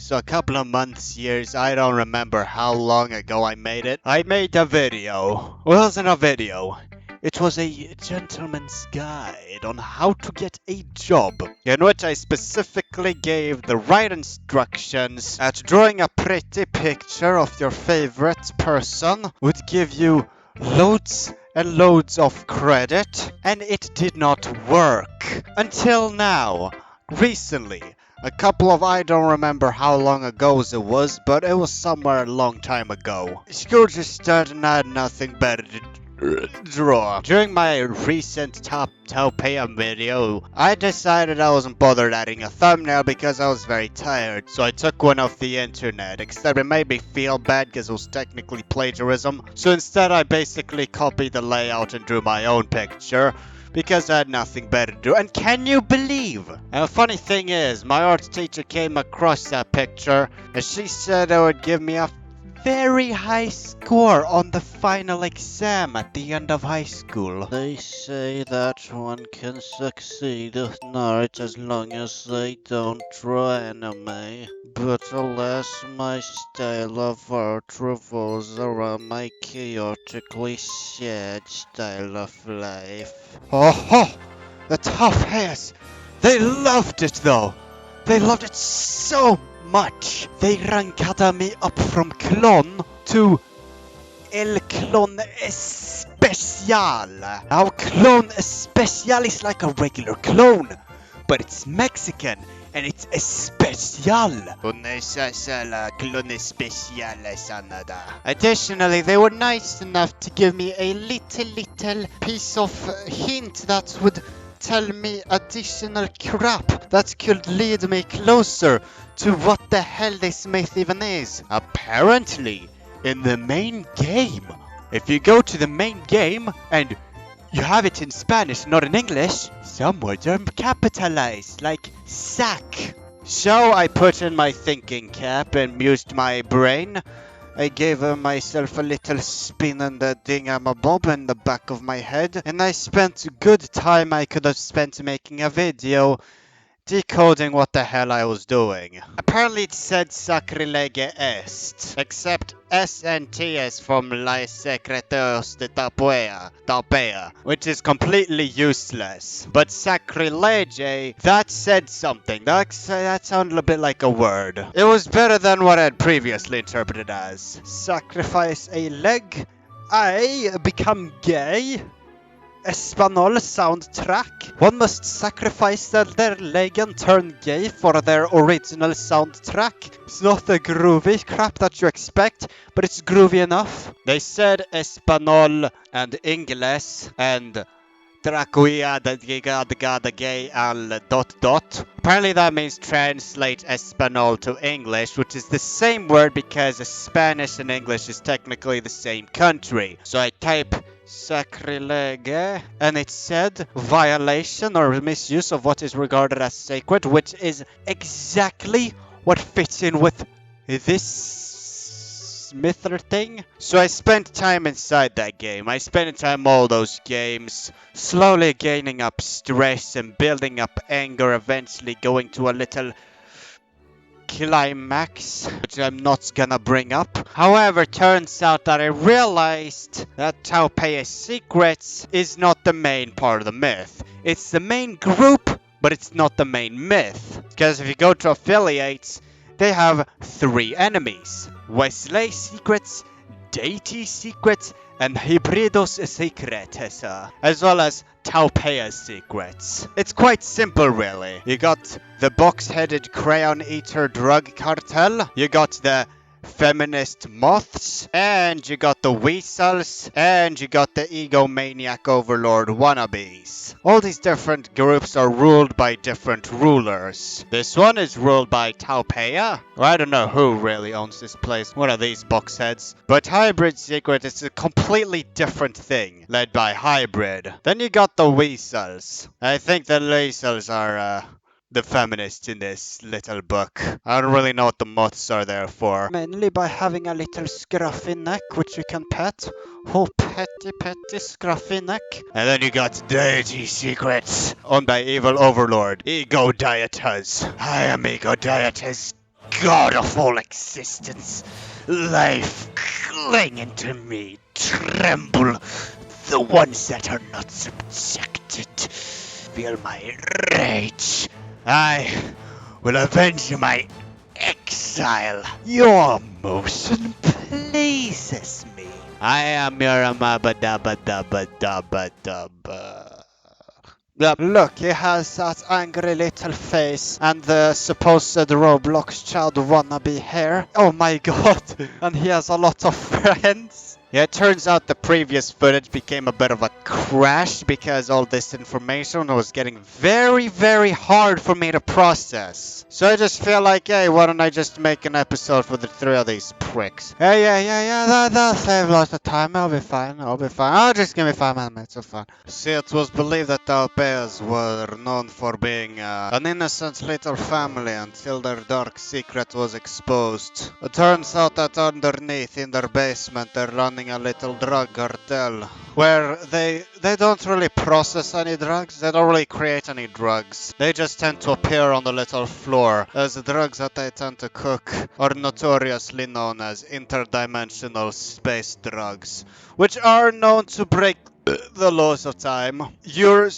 So a couple of months, years, I don't remember how long ago I made it. I made a video. Well, it wasn't a video. It was a gentleman's guide on how to get a job, in which I specifically gave the right instructions at drawing a pretty picture of your favorite person would give you loads and loads of credit, and it did not work until now. Recently, a couple of I don't remember how long ago it was, but it was somewhere a long time ago. School just started and I had nothing better to draw. During my recent taupea video, I decided I wasn't bothered adding a thumbnail because I was very tired, so I took one off the internet, except it made me feel bad because it was technically plagiarism. So instead I basically copied the layout and drew my own picture, because I had nothing better to do. And can you believe? And the funny thing is, my art teacher came across that picture, and she said it would give me a very high score on the final exam at the end of high school. They say that one can succeed in art as long as they don't draw anime. But alas, my style of art revolves around my chaotically sad style of life. Oh, the tough hairs! They loved it though! They loved it so much! They rankade me up from clone to El Clone Especial. Now clone especial is like a regular clone, but it's Mexican and it's especial. Additionally, they were nice enough to give me a little piece of hint that would tell me additional crap that could lead me closer to what the hell this myth even is. Apparently, in the main game, if you go to the main game and you have it in Spanish, not in English, some words are capitalized, like sack. So I put in my thinking cap and used my brain. I gave myself a little spin on the thingamabob in the back of my head, and I spent a good time I could have spent making a video decoding what the hell I was doing. Apparently it said sacrilege est, except S and T is from Les Secretos de taupea, which is completely useless. But sacrilege, that said something. That sounded a bit like a word. It was better than what I had previously interpreted as. Sacrifice a leg? I become gay? Espanol soundtrack. One must sacrifice their leg and turn gay for their original soundtrack. It's not the groovy crap that you expect, but it's groovy enough. They said Espanol and Ingles and Dracuia the gay al ... Apparently that means translate Espanol to English, which is the same word because Spanish and English is technically the same country. So I type sacrilege, and it said violation or misuse of what is regarded as sacred, which is exactly what fits in with this Smither thing. So I spent time inside that game. I spent time all those games, slowly gaining up stress and building up anger, eventually going to a little climax, which I'm not gonna bring up. However, turns out that I realized that Taupea's secrets is not the main part of the myth. It's the main group, but it's not the main myth. Because if you go to affiliates, they have 3 enemies. Wesley secrets, Deity secrets, and Hybridos secretes, as well as Taupea's secrets. It's quite simple, really. You got the box-headed crayon-eater drug cartel, you got the feminist moths, and you got the weasels, and you got the egomaniac overlord wannabes. All these different groups are ruled by different rulers. This one is ruled by Taupea. Well, I don't know who really owns this place, one of these boxheads. But Hybrid Secret is a completely different thing, led by Hybrid. Then you got the weasels. I think the weasels are, the feminists in this little book. I don't really know what the moths are there for. Mainly by having a little scruffy neck, which you can pet. Oh, petty scruffy neck. And then you got Deity Secrets, owned by evil overlord Ego Dietas. I am Ego Dietas. god of all existence, life clinging to me, tremble, the ones that are not subjected, feel my rage. I will avenge my exile. Your motion pleases me. I am your amabadabadabadabadabba. Yep. Look, he has that angry little face and the supposed Roblox child wannabe hair. Oh my god. And he has a lot of friends. Yeah, it turns out the previous footage became a bit of a crash because all this information was getting very, very hard for me to process. So I just feel like, hey, why don't I just make an episode for the three of these pricks? Yeah, that'll save lots of time. I'll be fine. Oh, just give me 5 minutes. It's fine. See, it was believed that taupeas were known for being an innocent little family until their dark secret was exposed. It turns out that underneath in their basement they're running a little drug cartel where they don't really process any drugs, they don't really create any drugs. They just tend to appear on the little floor, as the drugs that they tend to cook are notoriously known as interdimensional space drugs, which are known to break the laws of time. You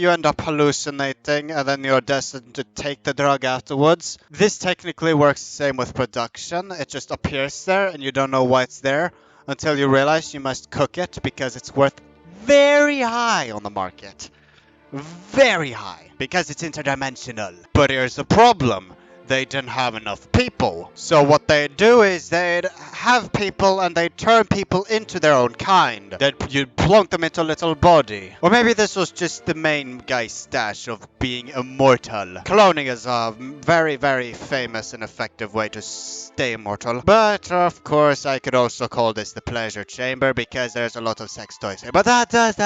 end up hallucinating and then you're destined to take the drug afterwards. This technically works the same with production. It just appears there and you don't know why it's there until you realize you must cook it because it's worth very high on the market. Very high. Because it's interdimensional. But here's the problem. They didn't have enough people. So what they do is they'd have people and they'd turn people into their own kind. You'd plunk them into a little body. Or maybe this was just the main guy's stash of being immortal. Cloning is a very, very famous and effective way to stay immortal. But of course I could also call this the pleasure chamber because there's a lot of sex toys here. But that does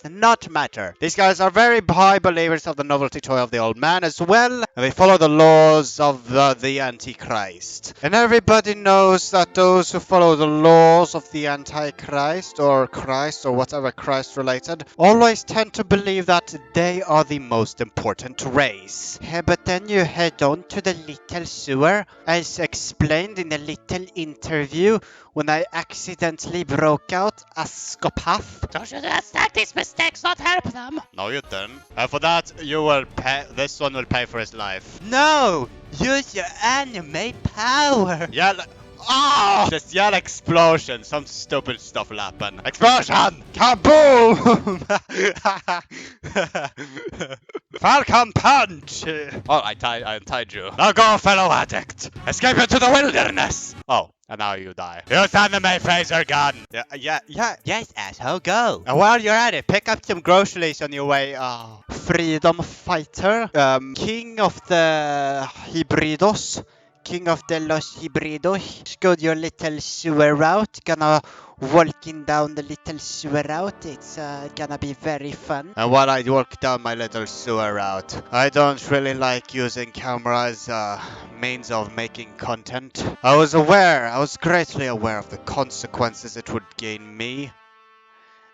not matter. These guys are very high believers of the novelty toy of the old man as well. And they follow the laws of the Antichrist. And everybody knows that those who follow the laws of the Antichrist or Christ or whatever Christ related always tend to believe that they are the most important race. Yeah, but then you head on to the little sewer as explained in a little interview when I accidentally broke out a scopath. Don't you understand these mistakes not help them? No, you didn't. And for that, you will pay. This one will pay for his life. No! Use your anime power! Yell. Oh! Just yell explosion. Some stupid stuff will happen. Explosion! Kaboom! Falcon punch! Oh, I untied you. Now go, fellow addict! Escape into the wilderness! Oh. And now you die. Use anime phaser gun! Yeah. Yes, asshole, go! And while you're at it, pick up some groceries on your way. Freedom fighter. King of the Hybridos. King of the Los Hybridos. Go your little sewer route. Gonna walking down the little sewer route. It's gonna be very fun. And while I walk down my little sewer route, I don't really like using camera as a means of making content. I was greatly aware of the consequences it would gain me,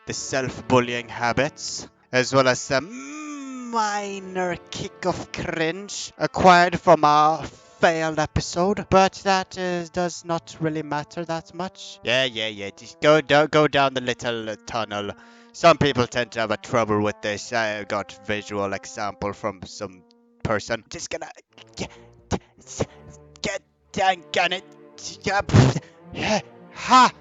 the self-bullying habits, as well as a minor kick of cringe acquired from a failed episode, but that does not really matter that much. Yeah, just go down the little tunnel. Some people tend to have a trouble with this. I got visual example from some person. Just gonna get dang it. Ha!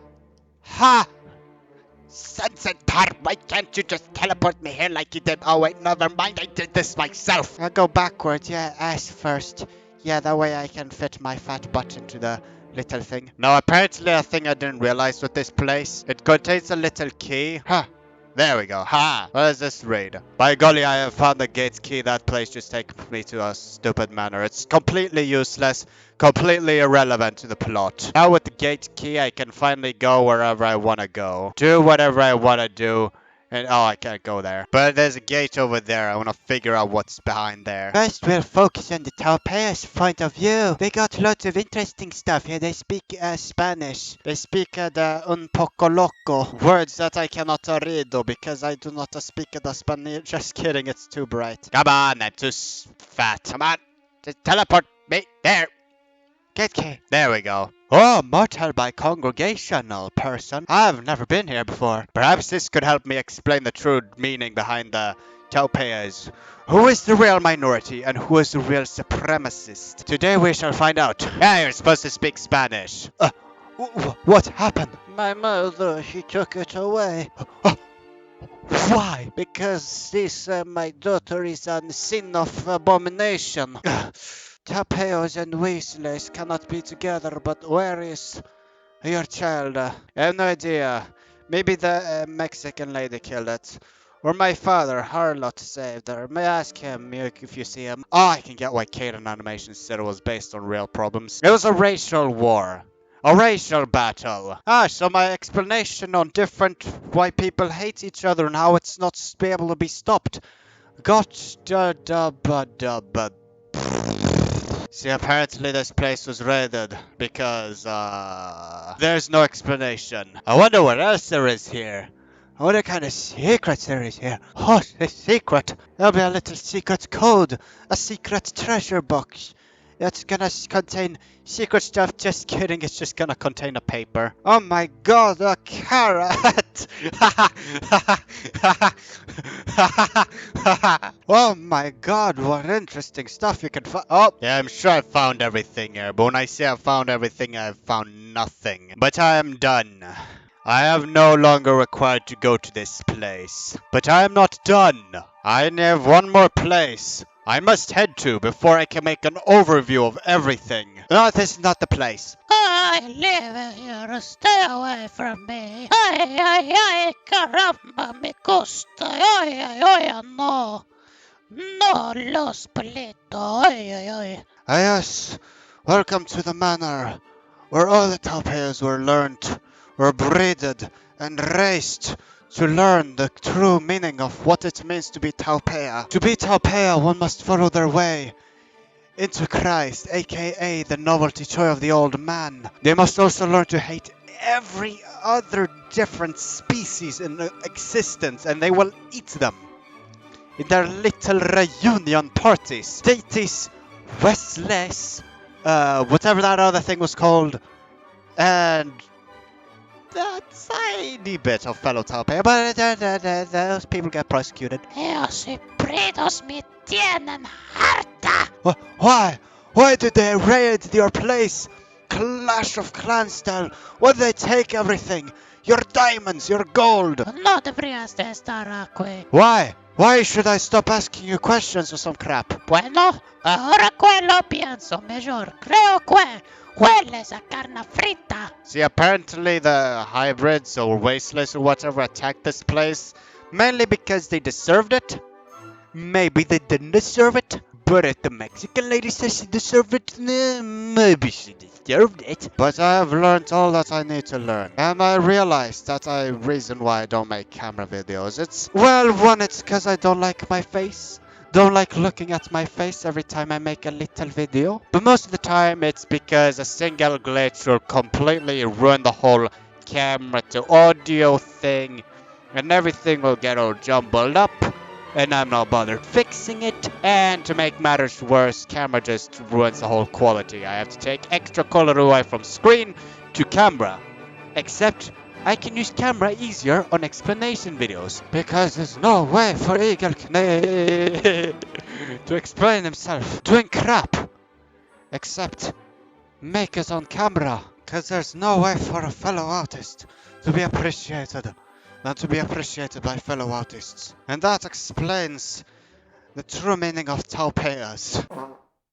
Sunset Park, why can't you just teleport me here like you did? Oh wait, never mind, I did this myself. I'll go backwards, yeah, ass first. Yeah, that way I can fit my fat butt into the little thing. Now, apparently a thing I didn't realize with this place, it contains a little key. Huh. There we go. Ha! What does this read? By golly, I have found the gate's key. That place just takes me to a stupid manor. It's completely useless, completely irrelevant to the plot. Now with the gate key, I can finally go wherever I want to go. Do whatever I want to do. And oh, I can't go there. But there's a gate over there. I want to figure out what's behind there. First, we'll focus on the taupea's point of view. They got lots of interesting stuff here. They speak Spanish. They speak the un poco loco. Words that I cannot read though, because I do not speak the Spanish. Just kidding, it's too bright. Come on, I'm too fat. Come on, just teleport Me, there. Get key. There we go. Oh, mortal by congregational person. I've never been here before. Perhaps this could help me explain the true meaning behind the taupeas. Who is the real minority and who is the real supremacist? Today we shall find out. Yeah, you're supposed to speak Spanish. What happened? My mother, she took it away. Why? Because this, my daughter, is a sin of abomination. Tapeos and Weasleys cannot be together, but where is your child? I have no idea. Maybe the Mexican lady killed it. Or my father, Harlot, saved her. May I ask him if you see him? Oh, I can get why Caden Animation said it was based on real problems. It was a racial war. A racial battle. Ah, so my explanation on different why people hate each other and how it's not be able to be stopped. Got da da ba da ba. See, apparently this place was raided because, there's no explanation. I wonder what else there is here. I wonder what kind of secrets there is here. Oh, a secret. There'll be a little secret code. A secret treasure box. It's gonna contain secret stuff. Just kidding, it's just gonna contain a paper. Oh my god, a carrot! Oh my god, what interesting stuff you can find. Oh, yeah, I'm sure I found everything here, but when I say I found everything, I've found nothing. But I am done. I am no longer required to go to this place. But I am not done. I have one more place I must head to before I can make an overview of everything. No, this is not the place. I live here, stay away from me. Ay, caramba, me gusta. Ay, no. No los pelitos, ay. Yes, welcome to the manor, where all the taupeas were learnt, were breeded, and raised to learn the true meaning of what it means to be taupea. To be taupea, one must follow their way into Christ, aka the novelty toy of the old man. They must also learn to hate every other different species in existence, and they will eat them in their little reunion parties. Deities, Westleys, whatever that other thing was called, and a tiny bit of fellow taupea, but those people get prosecuted. Eos hybridos me tienen harta. Why? Why did they raid your place? Clash of Clans style. Why did they take everything? Your diamonds, your gold. No deberías de estar aquí. Why? Why should I stop asking you questions or some crap? Bueno, ahora que lo pienso mejor, creo que hueles a carne frita. See, apparently the hybrids or wasteless or whatever attacked this place mainly because they deserved it. Maybe they didn't deserve it, but if the Mexican lady says she deserved it, maybe she deserved it. But I have learned all that I need to learn, and I realized that the reason why I don't make camera videos, it's because I don't like my face. Don't like looking at my face every time I make a little video. But most of the time it's because a single glitch will completely ruin the whole camera to audio thing, and everything will get all jumbled up, and I'm not bothered fixing it. And to make matters worse, camera just ruins the whole quality. I have to take extra color away from screen to camera. Except I can use camera easier on explanation videos, because there's no way for Igelknytt to explain himself doing crap except make it on camera, because there's no way for a fellow artist to be appreciated than to be appreciated by fellow artists. And that explains the true meaning of taupeas.